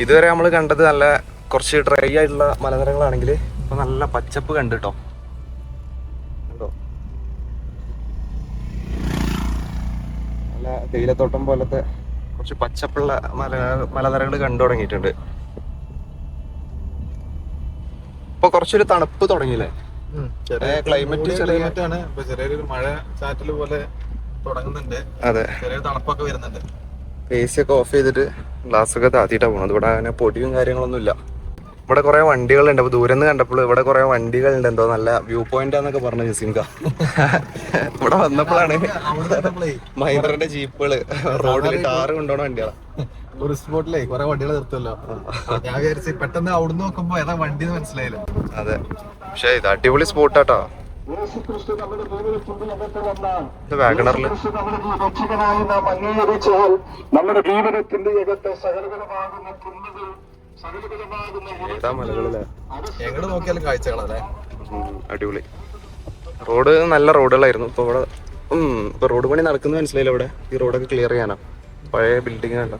ഇതുവരെ നമ്മൾ കണ്ടത് നല്ല കുറച്ച് ഡ്രൈ ആയിട്ടുള്ള മലനിരകളാണെങ്കിൽ ഇപ്പൊ നല്ല പച്ചപ്പ് കണ്ടോ. നല്ല തേയിലത്തോട്ടം പോലത്തെ കുറച്ച് പച്ചപ്പുള്ള മലനിരകൾ കണ്ടു തുടങ്ങിയിട്ടുണ്ട്. ഇപ്പൊ കുറച്ചൊരു തണുപ്പ് തുടങ്ങിയില്ലേ? ക്ലൈമറ്റ് ചെറിയൊരു മഴ ചാറ്റൽ പോലെ തുടങ്ങുന്നുണ്ട്. അതെ, ചെറിയ തണുപ്പൊക്കെ വരുന്നുണ്ട്. AC ഒക്കെ ഓഫ് ചെയ്തിട്ട് ഗ്ലാസ് ഒക്കെ താത്തിയിട്ടാ പോണത്. ഇവിടെ അങ്ങനെ പൊടിയും കാര്യങ്ങളൊന്നും ഇല്ല. ഇവിടെ കുറെ വണ്ടികളുണ്ട്. അപ്പൊ ദൂരെ നിന്ന് കണ്ടപ്പോൾ ഇവിടെ കുറെ വണ്ടികളുണ്ട്. എന്തോ നല്ല വ്യൂ പോയിന്റ് ആന്നൊക്കെ പറഞ്ഞു ജസീംക. ഇവിടെ വന്നപ്പോഴാണ് മഹീന്ദ്രന്റെ ജീപ്പുകള് റോഡിൽ ടാറ് കൊണ്ടുപോണ വണ്ടികളാ. ഒരു സ്പോട്ടിലേ കുറെ വണ്ടികൾ നിർത്തുമല്ലോ. ഞാൻ വിചാരിച്ചു പെട്ടെന്ന് അവിടുന്ന് നോക്കുമ്പോ ഏതാ വണ്ടി മനസ്സിലായില്ല. അതെ, പക്ഷെ ഇത് അടിപൊളി സ്പോട്ടാട്ടോ. വാഗണറില് നമ്മുടെ ജീവിതത്തിന്റെ ഏകത്തെ സകലകരമാകുന്ന ഏതാ മലകളിലെ എങ്ങോട്ട് നോക്കിയാലും കാഴ്ചകളല്ലേ. അടിപൊളി റോഡ്, നല്ല റോഡുകളായിരുന്നു. ഇപ്പൊ ഇവിടെ ഇപ്പൊ റോഡ് പണി നടക്കുന്നത് മനസ്സിലായില്ല. ഇവിടെ ഈ റോഡൊക്കെ ക്ലിയർ ചെയ്യാനാ, പഴയ ബിൽഡിംഗ് അല്ല.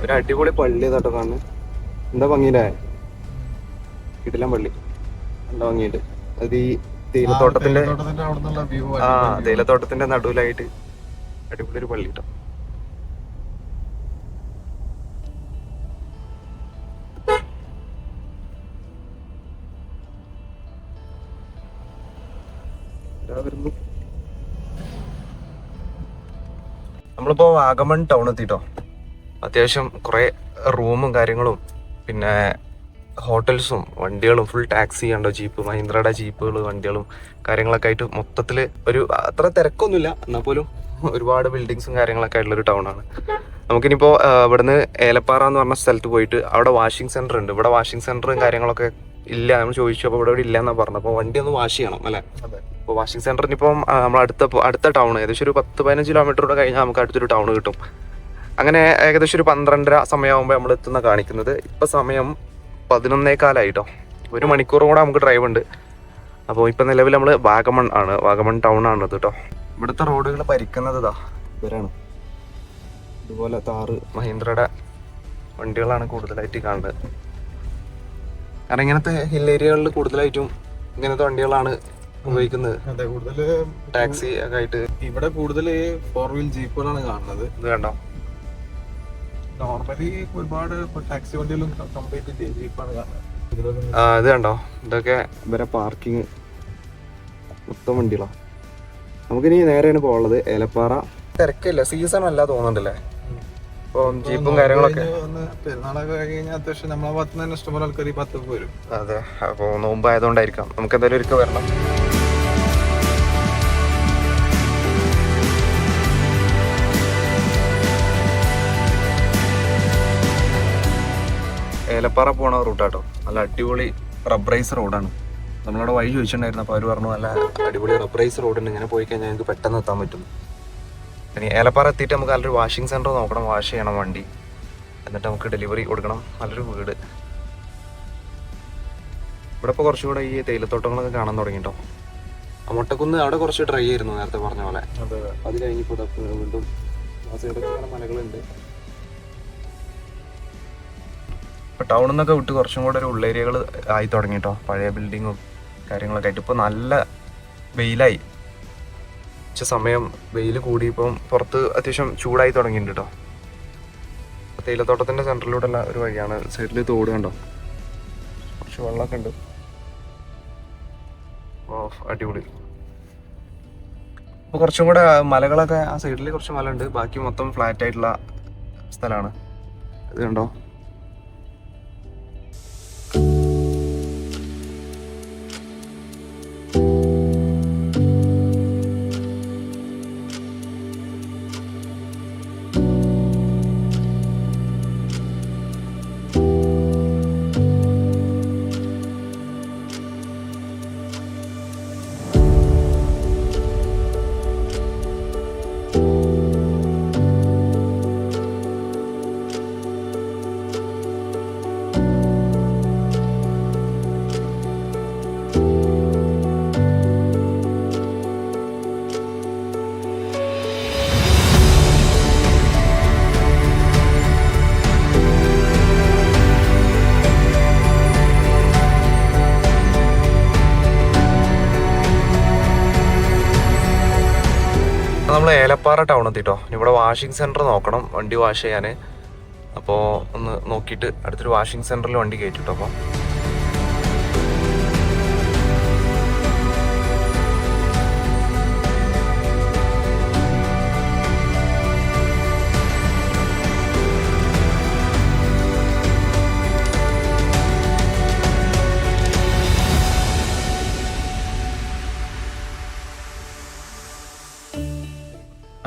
ഒരു അടിപൊളി പള്ളി കേട്ടോ കാണുന്നത്. എന്താ ഭംഗിയില്ലേ, കിടിലൻ പള്ളി, നല്ല ഭംഗിയുണ്ട്. അത് ഈ തേയിലത്തോട്ടത്തിന്റെ തേയിലത്തോട്ടത്തിന്റെ നടുവിലായിട്ട് അടിപൊളി ഒരു പള്ളി കേട്ടോ. നമ്മളിപ്പോ വാഗമൺ ടൗൺ എത്തിട്ടോ. അത്യാവശ്യം കുറെ റൂമും കാര്യങ്ങളും പിന്നെ ഹോട്ടൽസും വണ്ടികളും ഫുൾ ടാക്സി കണ്ടോ, ജീപ്പ്, മഹീന്ദ്രയുടെ ജീപ്പുകൾ, വണ്ടികളും കാര്യങ്ങളൊക്കെ ആയിട്ട് മൊത്തത്തിൽ ഒരു അത്ര തിരക്കൊന്നുമില്ല, എന്നാൽ പോലും ഒരുപാട് ബിൽഡിങ്സും കാര്യങ്ങളൊക്കെ ആയിട്ടുള്ള ഒരു ടൗൺ ആണ്. നമുക്കിനിപ്പോൾ ഇവിടുന്ന് ഏലപ്പാറ എന്ന് പറഞ്ഞ സ്ഥലത്ത് പോയിട്ട് അവിടെ വാഷിംഗ് സെന്റർ ഉണ്ട്. ഇവിടെ വാഷിംഗ് സെന്ററും കാര്യങ്ങളൊക്കെ ഇല്ല, നമ്മൾ ചോദിച്ചു. അപ്പോൾ ഇവിടെ ഇല്ല എന്നാ പറഞ്ഞത്. അപ്പോൾ വണ്ടി ഒന്ന് വാഷ് ചെയ്യണം അല്ലേ. അപ്പോൾ വാഷിംഗ് സെന്ററിന് ഇപ്പം നമ്മൾ അടുത്ത ടൗൺ ഏകദേശം ഒരു 10-15 കിലോമീറ്റർ കൂടെ കഴിഞ്ഞാൽ നമുക്ക് അടുത്തൊരു ടൗൺ കിട്ടും. അങ്ങനെ ഏകദേശം ഒരു 12:30 സമയമാകുമ്പോൾ നമ്മൾ എത്തുന്ന കാണിക്കുന്നത്. ഇപ്പം സമയം 11:15 1 മണിക്കൂറും കൂടെ നമുക്ക് ഡ്രൈവ് ഉണ്ട്. അപ്പോൾ ഇപ്പം നിലവിൽ നമ്മൾ വാഗമൺ ആണ്, വാഗമൺ ടൗൺ ആണ് ഇത് കേട്ടോ. ഇവിടുത്തെ റോഡുകൾ ഭരിക്കുന്നത് ഇവരാണ്. ഇതുപോലെ താറ് മഹീന്ദ്രയുടെ വണ്ടികളാണ് കൂടുതലായിട്ട് കാണുന്നത്. കാരണം ഇങ്ങനത്തെ ഹിൽ ഏരിയകളിൽ കൂടുതലായിട്ടും ഇങ്ങനത്തെ വണ്ടികളാണ് ഉപയോഗിക്കുന്നത്. അതെ, കൂടുതൽ ടാക്സി ഒക്കെ ആയിട്ട്. ഇവിടെ കൂടുതൽ 4-wheel ജീപ്പുകളാണ് കാണുന്നത്. ഇത് കണ്ടോ, നോർമലി ഒരുപാട് ടാക്സി വണ്ടികളും കംപ്ലീറ്റ് ജീപ്പാണ് കാണുന്നത്. ഇത് കണ്ടോ, ഇതൊക്കെ ഇവരെ പാർക്കിങ് മൊത്തം വണ്ടികളാണ്. നമുക്കിനി നേരെയാണ് പോകുള്ളത് ഏലപ്പാറ. തിരക്കില്ല, സീസൺ അല്ല തോന്നുന്നുണ്ടല്ലേ ഇപ്പം ജീപ്പും കാര്യങ്ങളൊക്കെ. പെരുന്നാളൊക്കെ കഴിഞ്ഞാൽ അത്യാവശ്യം നമ്മളെ ഭാഗത്ത് തന്നെ ഇഷ്ടംപോലെ ആൾക്കാർ ഈ ഭാഗത്ത് വരും. അതെ, അപ്പോൾ നോമ്പായതുകൊണ്ടായിരിക്കാം. നമുക്ക് എന്തായാലും ഒരിക്കൽ വരണം. ഏലപ്പാറ പോണ റൂട്ടാട്ടോ. നല്ല അടിപൊളി റബ്ബറൈസ് റോഡാണ്. നമ്മളവിടെ വഴി ചോദിച്ചിട്ടുണ്ടായിരുന്നു. അപ്പോൾ അവർ പറഞ്ഞു നല്ല അടിപൊളി റബ്ബറൈസ് റോഡുണ്ട്, ഇങ്ങനെ പോയി കഴിഞ്ഞാൽ ഞങ്ങൾക്ക് പെട്ടെന്ന് എത്താൻ പറ്റും. പിന്നെ ഏലപ്പാറ എത്തിയിട്ട് നമുക്ക് നല്ലൊരു വാഷിംഗ് സെൻറ്റർ നോക്കണം, വാഷ് ചെയ്യണം വണ്ടി, എന്നിട്ട് നമുക്ക് ഡെലിവറി കൊടുക്കണം. നല്ലൊരു വീട്. ഇവിടെ ഇപ്പോൾ കുറച്ചുകൂടെ ഈ തേയിലത്തോട്ടങ്ങളൊക്കെ കാണാൻ തുടങ്ങിട്ടോ. ആ മുട്ടക്കുന്ന് അവിടെ കുറച്ച് ഡ്രൈ ആയിരുന്നു നേരത്തെ പറഞ്ഞ പോലെ. അത് കഴിഞ്ഞപ്പോൾ വീണ്ടും ആ സൈഡൊക്കെ മലകളുണ്ട്. ഇപ്പോൾ ടൗണിൽ നിന്നൊക്കെ വിട്ട് കുറച്ചും കൂടെ ഒരു ഉള്ളേരിയകൾ ആയി തുടങ്ങിട്ടോ. പഴയ ബിൽഡിങ്ങും കാര്യങ്ങളൊക്കെ ആയിട്ട് ഇപ്പോൾ നല്ല വെയിലായി. ഉച്ച സമയം വെയിൽ കൂടി ഇപ്പം പുറത്ത് അത്യാവശ്യം ചൂടായി തുടങ്ങിയിട്ടുണ്ട് കേട്ടോ. തേയിലത്തോട്ടത്തിൻ്റെ സെൻറ്ററിലൂടെയുള്ള ഒരു വഴിയാണ്. സൈഡിൽ തോട് കണ്ടോ, കുറച്ച് വെള്ളമൊക്കെ ഉണ്ട്. ഓ അടിപൊളി. അപ്പോൾ കുറച്ചും കൂടെ മലകളൊക്കെ ആ സൈഡിൽ കുറച്ച് മല ഉണ്ട്, ബാക്കി മൊത്തം ഫ്ലാറ്റ് ആയിട്ടുള്ള സ്ഥലമാണ്. ഇത് കണ്ടോ, നമ്മൾ ഏലപ്പാറ ടൗൺ എത്തിട്ടോ. ഇവിടെ വാഷിംഗ് സെൻറ്റർ നോക്കണം വണ്ടി വാഷ് ചെയ്യാൻ. അപ്പോൾ ഒന്ന് നോക്കിയിട്ട് അടുത്തൊരു വാഷിംഗ് സെൻറ്ററിൽ വണ്ടി കയറ്റിട്ടോ. അപ്പോൾ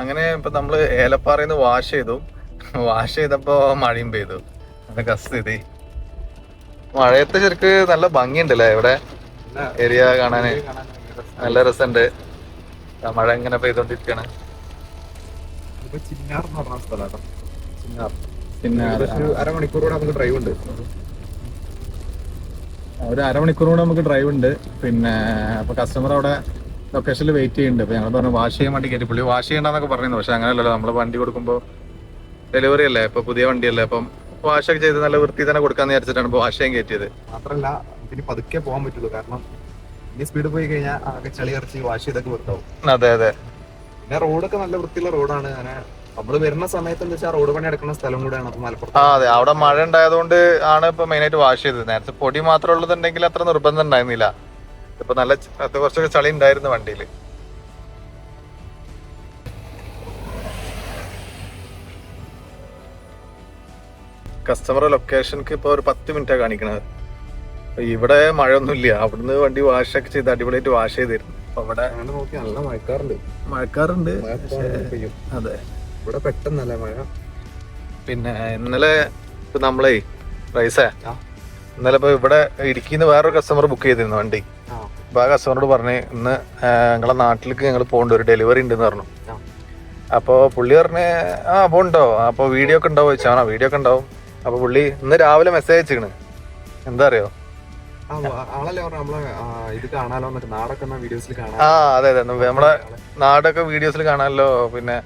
അങ്ങനെ ഇപ്പൊ നമ്മള് ഏലപ്പാറയിൽ നിന്ന് വാഷ് ചെയ്തപ്പോ മഴയും പെയ്തു. അങ്ങനെ കസ്ഥിതി. മഴയത്ത് ശരിക്ക് നല്ല ഭംഗിയുണ്ടല്ലേ ഇവിടെ ഏരിയ കാണാന്, നല്ല രസമുണ്ട്. മഴ ഇങ്ങനെ പെയ്തോണ്ടിരിക്കാണ്. ചിന്നാർ എന്ന് പറഞ്ഞ സ്ഥലം. ഒരു അരമണിക്കൂർ കൂടെ നമുക്ക് ഡ്രൈവ് ഉണ്ട്. പിന്നെ അപ്പൊ കസ്റ്റമർ അവിടെ ലൊക്കേഷനിൽ വെയിറ്റ് ചെയ്യുന്നുണ്ട്. അപ്പൊ ഞങ്ങൾ പറഞ്ഞു വാഷ് ചെയ്യാൻ വേണ്ടി കയറ്റി. പുള്ളി വാഷ് ചെയ്യണ്ടെന്നൊക്കെ പറയുന്നു. പക്ഷെ അങ്ങനെയല്ലല്ലോ, നമ്മൾ വണ്ടി കൊടുക്കുമ്പോൾ ഡെലിവറി അല്ലേ, ഇപ്പൊ പുതിയ വണ്ടിയല്ലേ, അപ്പം വാഷൊക്കെ ചെയ്ത് നല്ല വൃത്തി തന്നെ കൊടുക്കാന്ന് വിചാരിച്ചിട്ടാണ് ഇപ്പൊ വാഷ് ചെയ്യാൻ കയറ്റിയത്. മാത്രമല്ല ഇനി പതുക്കെ പോകാൻ പറ്റുള്ളൂ, കാരണം ഇനി സ്പീഡ് പോയി കഴിഞ്ഞാൽ ആകെ ചളി ഇറച്ചി വാഷ് ചെയ്തൊക്കെ വൃത്താവും. അതെ അതെ. പിന്നെ റോഡൊക്കെ നല്ല വൃത്തിയുള്ള റോഡാണ്. അങ്ങനെ നമ്മള് വരുന്ന സമയത്ത് എന്താ വെച്ചാൽ റോഡ് പണി എടുക്കുന്ന സ്ഥലം കൂടെയാണ് അപ്പൊ മലപ്പുറത്ത്. അതെ, അവിടെ മഴ ഉണ്ടായതുകൊണ്ട് ആണ് ഇപ്പൊ മെയിൻ ആയിട്ട് വാഷ് ചെയ്തത്. നേരത്തെ പൊടി മാത്രം ഉള്ളതുണ്ടെങ്കിൽ അത്ര നിർബന്ധം ഉണ്ടായിരുന്നില്ല. ഇപ്പൊ നല്ല കുറച്ചൊക്കെ ചളി ഉണ്ടായിരുന്നു വണ്ടിയില്. കസ്റ്റമർ ലൊക്കേഷനിക്ക് ഇപ്പൊ ഒരു 10 മിനിറ്റാണ് കാണിക്കണത്. ഇവിടെ മഴയൊന്നുമില്ല. അവിടുന്ന് വണ്ടി വാഷൊക്കെ ചെയ്ത് അടിപൊളിയായിട്ട് വാഷ് ചെയ്തിരുന്നു. അപ്പൊ ഇവിടെ അങ്ങനെ നോക്കി നല്ല മഴക്കാറുണ്ട്. അതെ, ഇവിടെ പെട്ടെന്നല്ലേ മഴ. പിന്നെ ഇന്നലെ ഇപ്പൊ നമ്മളെ ഇന്നലെ ഇപ്പൊ ഇവിടെ ഇടുക്കിന്ന് വേറൊരു കസ്റ്റമർ ബുക്ക് ചെയ്തിരുന്നു വണ്ടി. അപ്പൊ ആ കസ്റ്റമറോട് പറഞ്ഞ് ഇന്ന് ഞങ്ങളെ നാട്ടിലേക്ക് ഞങ്ങൾ പോകേണ്ട ഒരു ഡെലിവറി ഉണ്ടെന്ന് പറഞ്ഞു. അപ്പോൾ പുള്ളി പറഞ്ഞ് അപ്പോൾ ഉണ്ടോ, അപ്പോൾ വീഡിയോ ഒക്കെ ഉണ്ടാവും ചോദിച്ചാൽ വീഡിയോ ഒക്കെ ഉണ്ടാവും. അപ്പോൾ പുള്ളി ഇന്ന് രാവിലെ മെസ്സേജ് അയച്ചിക്കണ്. എന്താ അറിയോ? ആളല്ലേ പറഞ്ഞ നമ്മളെ ഇത് കാണാലോ എന്നൊക്കെ നാടൊക്കെ വീഡിയോസിൽ കാണാം. അതെ നമ്മളെ നാടൊക്കെ വീഡിയോസിൽ കാണാമല്ലോ. പിന്നെ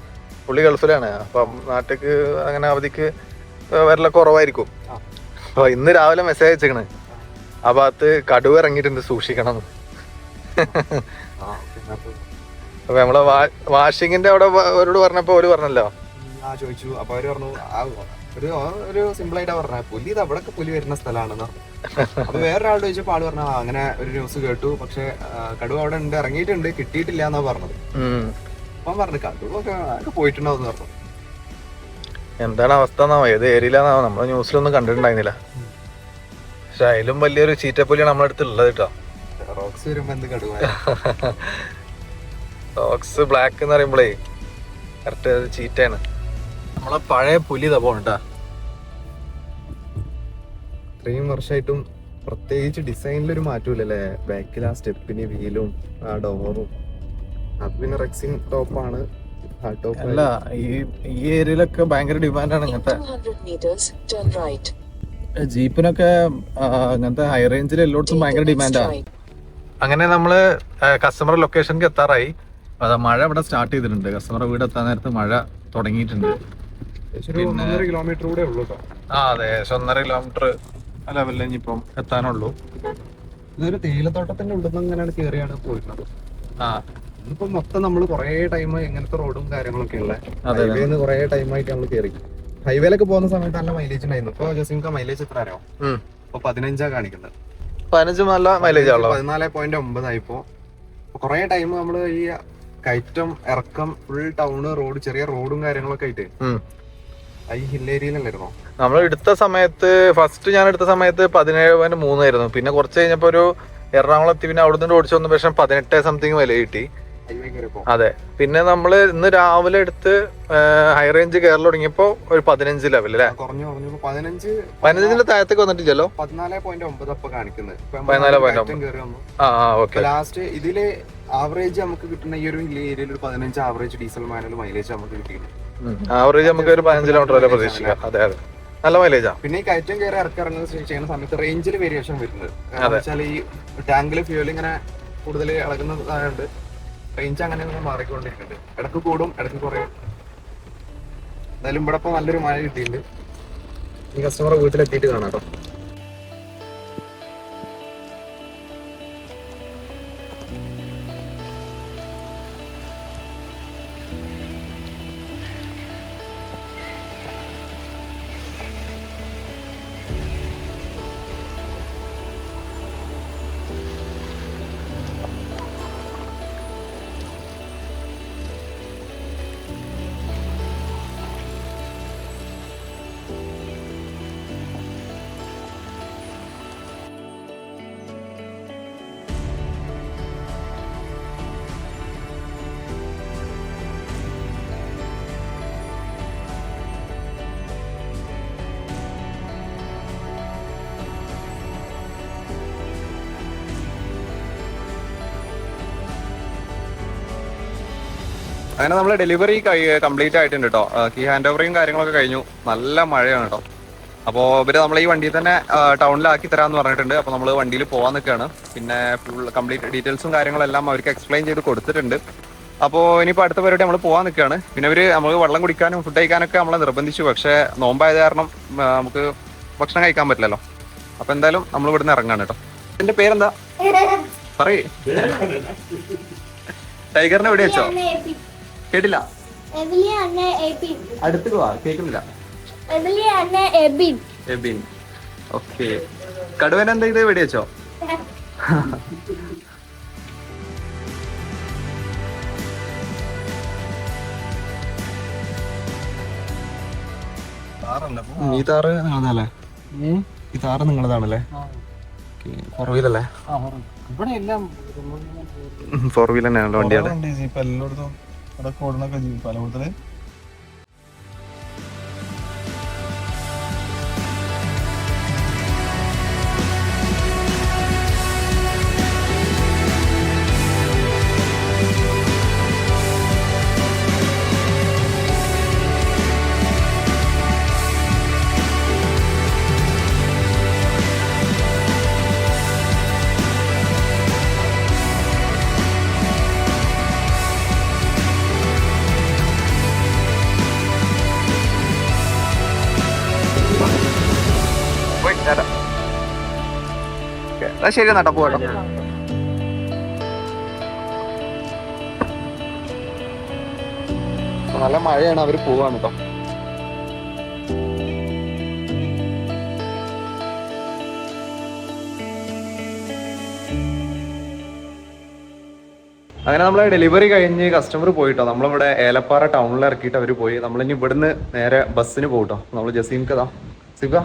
പുള്ളി ഗൾഫിലാണ്, അപ്പം നാട്ടിലേക്ക് അങ്ങനെ അവധിക്ക് വരലൊക്കെ കുറവായിരിക്കും. അപ്പൊ ഇന്ന് രാവിലെ മെസ്സേജ് അയച്ചിക്കണ്, ആ ഭാഗത്ത് കടുവ ഇറങ്ങിയിട്ടുണ്ട്, സൂക്ഷിക്കണം. അപ്പൊ നമ്മളെ വാഷിങ്ങിന്റെ അവിടെ അവരോട് പറഞ്ഞപ്പോ അവര് പറഞ്ഞല്ലോ, ചോദിച്ചു. അപ്പൊ അവര് പറഞ്ഞു ഒരു സിമ്പിൾ ആയിട്ടാ പറഞ്ഞ പുലി ഇത് അവിടെയൊക്കെ പുലി വരുന്ന സ്ഥലമാണെന്ന്. അപ്പൊ വേറൊരാളോട് ചോദിച്ചപ്പോ ആള് പറഞ്ഞ അങ്ങനെ ഒരു ന്യൂസ് കേട്ടു, പക്ഷെ കടുവ അവിടെ ഉണ്ട്, ഇറങ്ങിയിട്ടുണ്ട്, കിട്ടിയിട്ടില്ല എന്നാ പറഞ്ഞത്. അപ്പൊ പറഞ്ഞു കടുവ ഒക്കെ പോയിട്ടുണ്ടാവും പറഞ്ഞു. എന്താണ് അവസ്ഥ എന്നാവോ, ഏത് ഏരിയയിലാന്നാവോ, നമ്മളെ ന്യൂസിലൊന്നും കണ്ടിട്ടുണ്ടായിരുന്നില്ല. പക്ഷെ അതിലും വലിയൊരു ചീറ്റപ്പുലിയാണ് നമ്മളെ അടുത്ത് ഉള്ളത് കേട്ടോ. റോക്സ് വരുമ്പോ എന്ത് കടുവ. റോക്സ് ബ്ലാക്ക് എന്ന് പറയുമ്പോഴേ കറക്റ്റ് ചീറ്റയാണ്. നമ്മളെ പഴയ പുലി ഇതാ പോണട്ടാ. ഇത്രയും വർഷമായിട്ടും പ്രത്യേകിച്ച് ഡിസൈനിലൊരു മാറ്റമില്ലല്ലേ. ബാക്കിൽ ആ സ്റ്റെപ്പിന് വീലും ആ ഡോറും. അത് പിന്നെ റെക്സിൻ ടോപ്പാണ്. അല്ല, ഈ ഏരിയയിലൊക്കെ ഭയങ്കര ഡിമാൻഡാണ് ഇങ്ങനത്തെ ജീപ്പിനൊക്കെ. ഇങ്ങനത്തെ ഹൈ റേഞ്ചിൽ എല്ലായിടത്തും ഭയങ്കര ഡിമാൻഡാണ്. അങ്ങനെ നമ്മള് കസ്റ്റമർ ലൊക്കേഷനിൽ എത്താറായി. അതാ മഴ ഇവിടെ സ്റ്റാർട്ട് ചെയ്തിട്ടുണ്ട്. കസ്റ്റമർ വീട് എത്താൻ നേരത്ത് മഴ തുടങ്ങിയിട്ടുണ്ട്. പിന്നെ 1.5 കിലോമീറ്റർ കൂടെ ഉള്ളൂ. അതെ, 1.5 കിലോമീറ്റർ ലെവലിൽ ഇനിയിപ്പം എത്താനുള്ളൂ. ഇതൊരു തേയിലത്തോട്ടത്തിന്റെ ഉള്ളിൽ നിന്ന് ഇങ്ങനെയാണ് കയറിയാണ് പോയിരുന്നത്. ഇപ്പൊ മൊത്തം നമ്മള് കൊറേ ടൈം ഇങ്ങനത്തെ റോഡും കാര്യങ്ങളൊക്കെ ഉള്ള ഹൈവേന്ന് കൊറേ ടൈമായിട്ട് നമ്മള് കയറി. ഹൈവേയിലൊക്കെ പോകുന്ന സമയത്ത് നല്ല മൈലേജ് ഉണ്ടായിരുന്നു. ഇപ്പൊ ജസ്റ്റ് മൈലേജ് എത്ര അറിയാം? ഇപ്പൊ 15 കാണിക്കുന്നത്. 15 നല്ല മൈലേജ് ആണല്ലോ. 14.9 ആയിപ്പോ. കൊറേ ടൈം നമ്മള് ഈ കയറ്റം ഇറക്കം ഫുൾ ടൗണ് റോഡ്, ചെറിയ റോഡും കാര്യങ്ങളൊക്കെ ആയിട്ട് ഈ ഹിൽ ഏരിയയിലല്ലായിരുന്നോ നമ്മൾ എടുത്ത സമയത്ത്? ഫസ്റ്റ് ഞാൻ എടുത്ത സമയത്ത് 17.3 ആയിരുന്നു. പിന്നെ കുറച്ച് കഴിഞ്ഞപ്പോ ഒരു എറണാകുളത്ത്, പിന്നെ അവിടെ നിന്ന് ഓടിച്ചു വന്ന പക്ഷേ 18 സംതിങ് വില കിട്ടി. അതെ, പിന്നെ നമ്മള് ഇന്ന് രാവിലെ എടുത്ത് ഹൈ റേഞ്ച് കയറി തുടങ്ങിയപ്പോ ഒരു 15 ലെവൽ അല്ലേ? കുറഞ്ഞു 15 താഴത്തേക്ക് വന്നിട്ടില്ലല്ലോ. 14.9 അപ്പൊ കാണിക്കുന്നത്. 14.9. ലാസ്റ്റ് ഇതില് ആവറേജ് നമുക്ക് കിട്ടുന്ന ഈ ഒരു ഏരിയയിൽ ഒരു 15 ആവറേജ് ഡീസൽ മാനുവൽ മൈലേജ് നമുക്ക് കിട്ടിയിരുന്നു. ആവറേജ് നമുക്ക് ഒരു 15 കിലോമീറ്റർ വരെ പ്രതീക്ഷിക്കാം. അതെ, നല്ല മൈലേജാ. പിന്നെ ഈ കയറ്റം കയറി ഇറങ്ങുന്ന ചെയ്യുന്ന സമയത്ത് റേഞ്ചിൽ വേരിയേഷൻ വരുന്നത്. വെച്ചാൽ ഈ ടാങ്കില് ഫ്യൂൽ ഇങ്ങനെ കൂടുതൽ ഇളകുന്നതായത് റേഞ്ച് അങ്ങനെ മാറിക്കൊണ്ടിരിക്കുന്നുണ്ട്. ഇടക്ക് കൂടും, ഇടക്ക് കുറയും. എന്തായാലും ഇവിടെ ഇപ്പൊ നല്ലൊരു മഴ കിട്ടിയിട്ടുണ്ട്. ഈ കസ്റ്റമറെ വീട്ടിലെത്തിയിട്ട് കാണാം കേട്ടോ. അങ്ങനെ നമ്മള് ഡെലിവറി കംപ്ലീറ്റ് ആയിട്ടുണ്ട് കേട്ടോ. കീ ഹാൻഡ് ഓവറിങ് കാര്യങ്ങളൊക്കെ കഴിഞ്ഞു. നല്ല മഴയാണ് കേട്ടോ. അപ്പോൾ ഇവര് നമ്മളെ ഈ വണ്ടിയിൽ തന്നെ ടൗണിലാക്കി തരാമെന്ന് പറഞ്ഞിട്ടുണ്ട്. അപ്പോൾ നമ്മൾ വണ്ടിയിൽ പോകാൻ നിൽക്കുകയാണ്. പിന്നെ ഫുൾ കംപ്ലീറ്റ് ഡീറ്റെയിൽസും കാര്യങ്ങളെല്ലാം അവർക്ക് എക്സ്പ്ലെയിൻ ചെയ്ത് കൊടുത്തിട്ടുണ്ട്. അപ്പോൾ ഇനിയിപ്പോൾ അടുത്ത പരിപാടി നമ്മൾ പോകാൻ നിൽക്കുകയാണ്. പിന്നെ ഇവർ നമുക്ക് വെള്ളം കുടിക്കാനും ഫുഡ് കഴിക്കാനൊക്കെ നമ്മളെ നിർബന്ധിച്ചു. പക്ഷേ നോമ്പായത് കാരണം നമുക്ക് ഭക്ഷണം കഴിക്കാൻ പറ്റില്ലല്ലോ. അപ്പോൾ എന്തായാലും നമ്മൾ ഇവിടുന്ന് ഇറങ്ങാണ് കേട്ടോ. എൻ്റെ പേരെന്താ പറയേ? ടൈഗറിനെ എവിടെ വെച്ചോ? കേട്ടില്ല, അടുത്ത് പോവാ, കേൾക്കുന്നില്ല. എബിൻ. ഓക്കെ. കടുവൻ എന്താ ഇത് എവിടെ വെച്ചോ? ഈ താറ് നിങ്ങളതല്ലേ? ഈ താറ് നിങ്ങളതാണല്ലേ? ഫോർ വീലല്ലേ? ഫോർ വീൽ തന്നെയാണല്ലോ വണ്ടിയാണ്. എല്ലായിടത്തും അതൊക്കെ ഓടണൊക്കെ പല കൂടുതൽ. അത് ശരി നട്ടാ പോകട്ടോ. നല്ല മഴയാണ്, അവര് പോവാണ് കേട്ടോ. അങ്ങനെ നമ്മളെ ഡെലിവറി കഴിഞ്ഞ് കസ്റ്റമർ പോയിട്ടോ. നമ്മളിവിടെ ഏലപ്പാറ ടൗണിൽ ഇറക്കിയിട്ട് അവർ പോയി. നമ്മളിനി ഇവിടുന്ന് നേരെ ബസ്സിന് പോകട്ടോ. നമ്മൾ ജസീംക്കതാ സിബ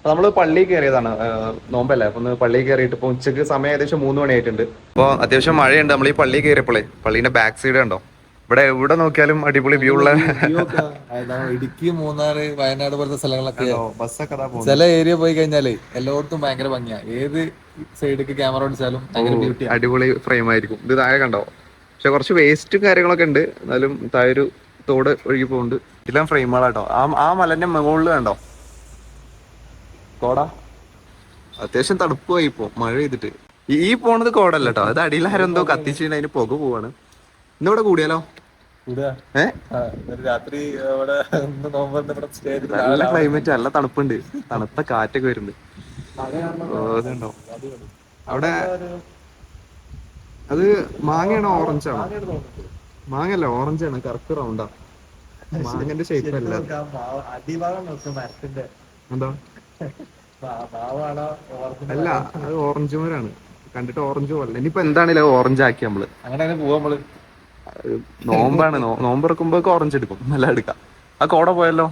നമ്മള് പള്ളിയിൽ കയറിയതാണ്, നോമ്പല്ലേ. അപ്പൊ ഒന്ന് പള്ളിയിൽ കയറിയിട്ട് ഇപ്പൊ ഉച്ചക്ക് സമയം ഏകദേശം 3 മണി ആയിട്ടുണ്ട്. അപ്പൊ അത്യാവശ്യം മഴയുണ്ട്. നമ്മൾ ഈ പള്ളിയിൽ കയറിയപ്പോളേ പള്ളീന്റെ ബാക്ക് സൈഡ് ഉണ്ടോ, ഇവിടെ എവിടെ നോക്കിയാലും അടിപൊളി വ്യൂ ഉള്ള ഇടുക്കി, മൂന്നാറ്, വയനാട് പോലത്തെ സ്ഥലങ്ങളൊക്കെ ബസ്സൊക്കെ ചില ഏരിയ പോയി കഴിഞ്ഞാല് എല്ലായിടത്തും ഭയങ്കര ഭംഗിയാ. ഏത് സൈഡിലേക്ക് ക്യാമറ ഓടിച്ചാലും ഭയങ്കര ബ്യൂട്ടി, അടിപൊളി ഫ്രെയിം ആയിരിക്കും. ഇത് താഴെ കണ്ടോ, പക്ഷെ കുറച്ച് വേസ്റ്റും കാര്യങ്ങളൊക്കെ ഉണ്ട്. എന്നാലും താഴെ ഒരു തോട് ഒഴുകി പോകുന്നുണ്ട്. എല്ലാം ഫ്രെയിമുകളാട്ടോ. ആ മലന്റെ മുകളിൽ കണ്ടോ കോട. അത്യാവശ്യം തണുപ്പായി ഇപ്പോ മഴ ചെയ്തിട്ട്. ഈ പോണത് കോടല്ല കേട്ടോ, അത് അടിയിലാരും എന്തോ കത്തിച്ചിട്ട് അതിന് പുക പോവാണ്. ഇന്നിവിടെ കൂടിയാലോ രാത്രി നല്ല ക്ലൈമറ്റ്, നല്ല തണുപ്പുണ്ട്, തണുത്ത കാറ്റൊക്കെ വരുന്നുണ്ട്. ഇതുണ്ടോ അവിടെ, അത് മാങ്ങയാണോ ഓറഞ്ചാണോ? മാങ്ങല്ല, ഓറഞ്ചാണ്, കറക്റ്റ് റൗണ്ടാ. മാങ്ങന്റെ ഷേപ്പ് അല്ല. എന്താ അല്ല, അത് ഓറഞ്ച് മരാണ്, കണ്ടിട്ട് ഓറഞ്ച് പോലെ. ഇനിയിപ്പോ എന്താണല്ലോ ഓറഞ്ച് ആക്കി നമ്മള്. അങ്ങനെ പോവാ നമ്മള്. നോമ്പാണ്, നോമ്പെടുക്കുമ്പോ ഓറഞ്ച് എടുക്കും, നല്ല എടുക്കാം. ആ കോട പോയല്ലോ.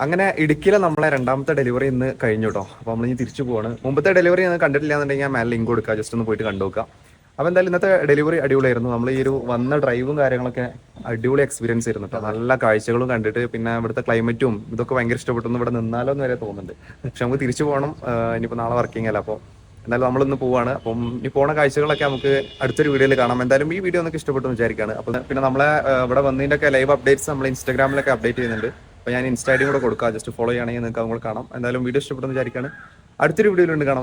അങ്ങനെ ഇടുക്കിയിലെ നമ്മളെ രണ്ടാമത്തെ ഡെലിവറി ഇന്ന് കഴിഞ്ഞു കേട്ടോ. അപ്പൊ നമ്മൾ ഇനി തിരിച്ചു പോവാണ്. മുമ്പത്തെ ഡെലിവറി ഒന്ന് കണ്ടിട്ടില്ല എന്നുണ്ടെങ്കിൽ ഞാൻ മേലെ ലിങ്ക് കൊടുക്കാം, ജസ്റ്റ് ഒന്ന് പോയിട്ട് കണ്ടുനോക്കാം. അപ്പൊ എന്തായാലും ഇന്നത്തെ ഡെലിവറി അടിപൊളിയായിരുന്നു. നമ്മൾ ഈ ഒരു വന്ന ഡ്രൈവും കാര്യങ്ങളൊക്കെ അടിപൊളി എക്സ്പീരിയൻസ് ആയിരുന്നു കേട്ടോ. നല്ല കാഴ്ചകളും കണ്ടിട്ട് പിന്നെ ഇവിടുത്തെ ക്ലൈമറ്റും ഇതൊക്കെ ഭയങ്കര ഇഷ്ടപ്പെട്ടു. ഇവിടെ നിന്നാലോ എന്ന് വരെ തോന്നുന്നുണ്ട്. പക്ഷെ നമുക്ക് തിരിച്ചു പോകണം, ഇനിയിപ്പോൾ നാളെ വർക്കിംഗ് അല്ല. അപ്പോൾ എന്തായാലും നമ്മളിന്ന് പോവാണ്. അപ്പം ഈ പോണ കാഴ്ചകളൊക്കെ നമുക്ക് അടുത്തൊരു വീഡിയോയിൽ കാണാം. എന്തായാലും ഈ വീഡിയോ നിങ്ങൾക്ക് ഇഷ്ടപ്പെട്ടു എന്ന് വിചാരിക്കുകയാണ്. അപ്പോൾ പിന്നെ നമ്മളെ ഇവിടെ വന്നതിൻ്റെ ഒക്കെ ലൈവ് അപ്ഡേറ്റ്സ് നമ്മൾ ഇൻസ്റ്റാഗ്രാമിലൊക്കെ അപ്ഡേറ്റ് ചെയ്യുന്നുണ്ട്. അപ്പോൾ ഞാൻ ഇൻസ്റ്റ ഐ ഡി കൂടെ കൊടുക്കാം, ജസ്റ്റ് ഫോളോ ചെയ്യണമെങ്കിൽ നിങ്ങൾക്ക് അങ്ങോട്ട് കാണാം. എന്തായാലും വീഡിയോ ഇഷ്ടപ്പെട്ടെന്ന് വിചാരിക്കുകയാണ്. അടുത്തൊരു വീഡിയോയിലുണ്ട് കാണാൻ.